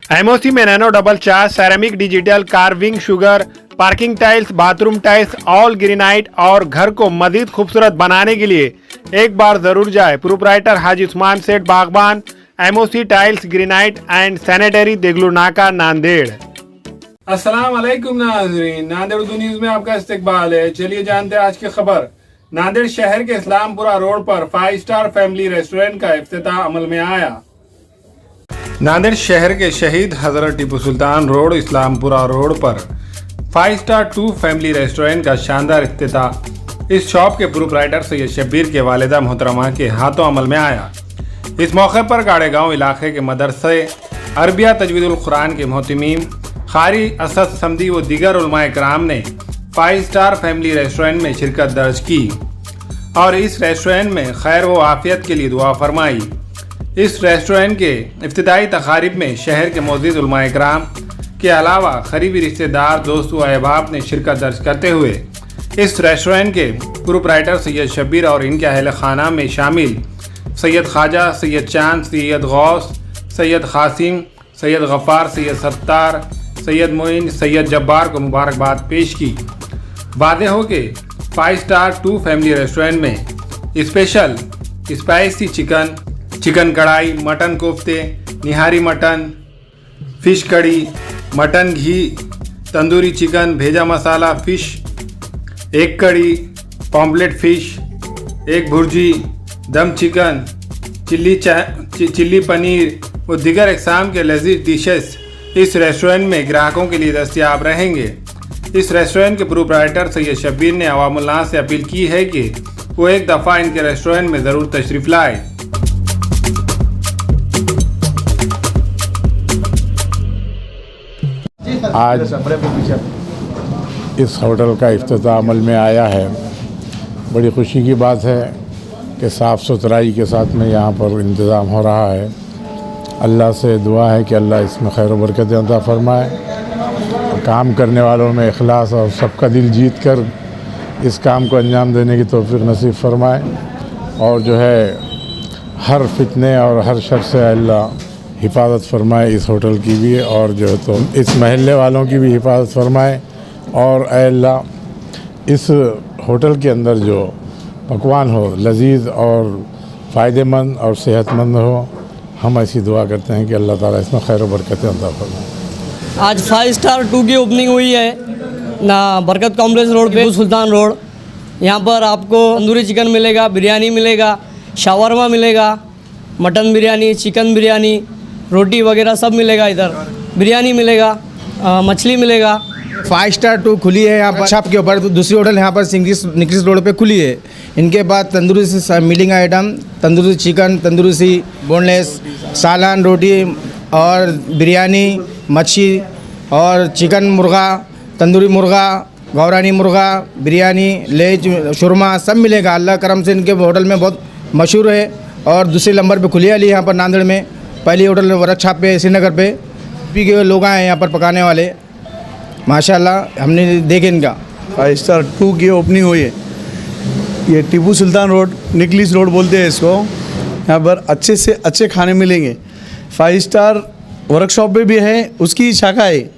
MOC में nano double charge, ceramic, digital carving, sugar, parking tiles, bathroom tiles, all granite और घर को मजीद खूबसूरत बनाने के लिए एक बार जरूर जाए। Proprietor Haji Usman Seth Bagban, MOC tiles, granite and sanitary, Deglur Naka, Nanded. अस्सलाम वालेकुम नाज़रीन, नांदेड़ उर्दू न्यूज़ में आपका इस्तकबाल है। चलिए जानते हैं आज की खबर। नांदेड़ शहर के इस्लामपुरा रोड पर 5 स्टार फैमिली रेस्टोरेंट का इफ्तिताह अमल में आया। नांदेड़ शहर के शहीद हजरत टीपू सुल्तान रोड, इस्लामपुरा रोड पर 5 स्टार 2 फैमिली रेस्टोरेंट का शानदार इफ्तिताह इस शॉप के प्रोप्राइटर सैयद शब्बीर के वालिदा मोहतरमा के हाथों अमल में आया। इस मौके पर गाड़ेगांव इलाके के मदरसे अरबिया तजवीदुल कुरान के मोहतमीम खारी असद समदी व दीगर उलमाए कराम ने 5 स्टार फैमिली रेस्टोरेंट में शिरकत दर्ज की और इस रेस्टोरेंट में खैर व आफियत के लिए दुआ फरमाई। इस रेस्टोरेंट के इफ्तिताई तकारीब में शहर के मौजूद उलमाए कराम के अलावा करीबी रिश्तेदार, दोस्त व अहबाब ने शिरकत दर्ज करते हुए इस रेस्टोरेंट के प्रोप्राइटर सैयद शब्बीर और इनके अहल खाना में शामिल सैयद ख्वाजा, सैयद चांद, सैयद गौस, सैयद कासिम, सैयद गफ़ार, सैयद सत्तार, सैयद मोइन, सैयद जब्बार को मुबारकबाद पेश की। वादे हो के 5 स्टार 2 फैमिली रेस्टोरेंट में स्पेशल स्पाइसी चिकन कढ़ाई, मटन कोफ्ते, निहारी मटन, फिश कड़ी, मटन घी, तंदूरी चिकन, भेजा मसाला फिश, एक कड़ी, पॉम्पलेट फिश, एक भुर्जी, दम चिकन, चिल्ली पनीर व दीगर अक़साम के लजीज डिशेस इस रेस्टोरेंट में ग्राहकों के लिए दस्तयाब रहेंगे। इस रेस्टोरेंट के प्रोप्राइटर सैयद शब्बीर ने अवामुन्नास से अपील की है कि वो एक दफ़ा इनके रेस्टोरेंट में ज़रूर तशरीफ़ लाए। आज इस होटल का इफ्तिताह अमल में आया है। बड़ी खुशी की बात है कि साफ़ सुथराई के साथ में यहाँ पर इंतज़ाम हो रहा है। अल्लाह से दुआ है कि अल्लाह इसमें खैर व बरकत अता फ़रमाए, काम करने वालों में इखलास और सबका दिल जीत कर इस काम को अंजाम देने की तौफीक नसीब फ़रमाए और जो है हर फितने और हर शर से अल्लाह हिफाजत फरमाए इस होटल की भी और जो है तो इस महल्ले वालों की भी हिफाजत फरमाए। और अल्लाह इस होटल के अंदर जो पकवान हो लजीज और फ़ायदेमंद और सेहतमंद हो, हम ऐसी दुआ करते हैं कि अल्लाह ताला इसमें खैर व बरकत अता फरमाए। आज 5 स्टार 2 की ओपनिंग हुई है ना बरकत कॉम्प्लेक्स रोड पे, सुल्तान रोड। यहाँ पर आपको तंदूरी चिकन मिलेगा, बिरयानी मिलेगा, शावरमा मिलेगा, मटन बिरयानी, चिकन बिरयानी, रोटी वगैरह सब मिलेगा। इधर बिरयानी मिलेगा, मछली मिलेगा। 5 स्टार 2 खुली है यहाँ पर छाप के ऊपर। दूसरी होटल यहाँ पर निकरिस रोड पे खुली है। इनके बाद तंदूरी से मिलेंगे आइटम, तंदूरी चिकन, तंदूरी सी बोनलेस, सालन, रोटी और बिरयानी, मच्छी और चिकन मुर्गा, तंदूरी मुर्गा, गौरानी मुर्गा, बिरयानी, लेज, शुरमा सब मिलेगा। अल्लाह करम से इनके होटल में बहुत मशहूर है और दूसरे नंबर पे खुली है यहाँ पर नांदेड़ में। पहली होटल वर्क छाप पे श्रीनगर पे पी के लोग आए हैं यहाँ पर पकाने वाले, माशाल्लाह हमने देखे इनका। 5 स्टार 2 की ओपनिंग हुई है। ये टीपू सुल्तान रोड, निकलिस रोड बोलते हैं इसको। यहाँ पर अच्छे से अच्छे खाने मिलेंगे। 5 स्टार वर्कशॉप पे भी है, उसकी शाखा है।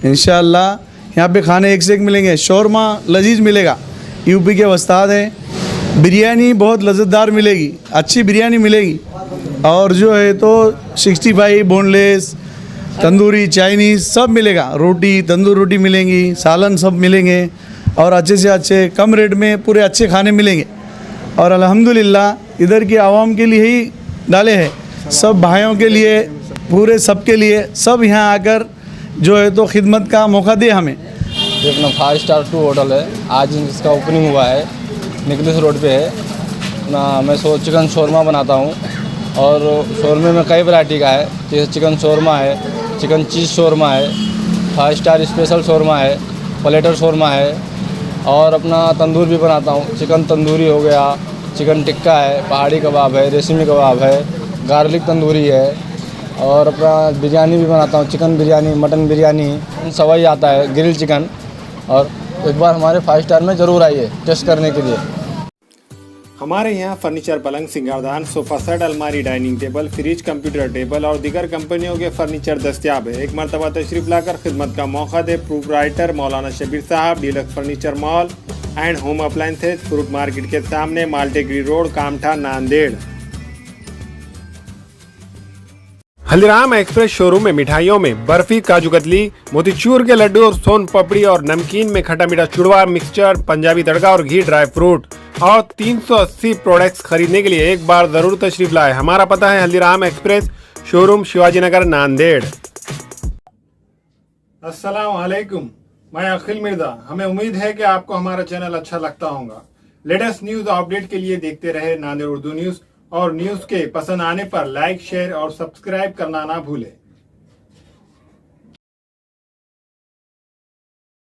इंशाअल्लाह यहाँ पे खाने एक से एक मिलेंगे। शौरमा लजीज मिलेगा, यूपी के उस्ताद हैं। बिरयानी बहुत लज़्ज़तदार मिलेगी, अच्छी बिरयानी मिलेगी। और जो है तो 65 बोनलेस, तंदूरी, चाइनीज़ सब मिलेगा। रोटी, तंदूर रोटी मिलेंगी, सालन सब मिलेंगे और अच्छे से अच्छे कम रेट में पूरे अच्छे खाने मिलेंगे। और अल्हम्दुलिल्लाह इधर की आवाम के लिए ही डाले हैं, सब भाइयों के लिए, पूरे सबके लिए, सब यहाँ आकर जो है तो खिदमत का मौका दे हमें। ये अपना 5 स्टार 2 होटल है। आज इसका ओपनिंग हुआ है, निकलिस रोड पे है ना। मैं चिकन शौरमा बनाता हूँ और शौरमे में कई वैरायटी का है, जैसे चिकन शौरमा है, चिकन चीज़ शौरमा है, 5 स्टार स्पेशल शौरमा है, प्लेटर शौरमा है और अपना तंदूर भी बनाता हूँ। चिकन तंदूरी हो गया, चिकन टिक्का है, पहाड़ी कबाब है, रेशमी कबाब है, गार्लिक तंदूरी है और अपना बिरयानी भी बनाता हूँ। चिकन बिरयानी, मटन बिरयानी, सवाई आता है, ग्रिल चिकन। और एक बार हमारे 5 स्टार में ज़रूर आइए टेस्ट करने के लिए। हमारे यहाँ फर्नीचर, पलंग, सिंगारदान, सोफा सेट, अलमारी, dining table, fridge, computer table और दीगर कंपनियों के फर्नीचर दस्तियाब है। एक मरतबा तशरीफ लाकर खिदमत का मौका दे। Proprietor Maulana Shabbir Sahab, deluxe furniture mall and home appliances, fruit market के सामने, Maltegiri road, Kamtha, Nanded. Haldiram express showroom में मिठाइयों में बर्फी, काजू कतली, मोतीचूर के लड्डू और सोन पपड़ी और नमकीन में खट्टा मीठा चुड़वा, मिक्सचर, पंजाबी तड़का और घी, ड्राई फ्रूट और 380 प्रोडक्ट्स खरीदने के लिए एक बार जरूर तशरीफ लाए। हमारा पता है हल्दीराम एक्सप्रेस शोरूम, शिवाजी नगर, नांदेड़। अस्सलाम वालेकुम, मैं अखिल मिर्जा। हमें उम्मीद है कि आपको हमारा चैनल अच्छा लगता होगा। लेटेस्ट न्यूज अपडेट के लिए देखते रहे नांदेड़ उर्दू न्यूज, और न्यूज के पसंद आने पर लाइक, शेयर और सब्सक्राइब करना ना भूलें।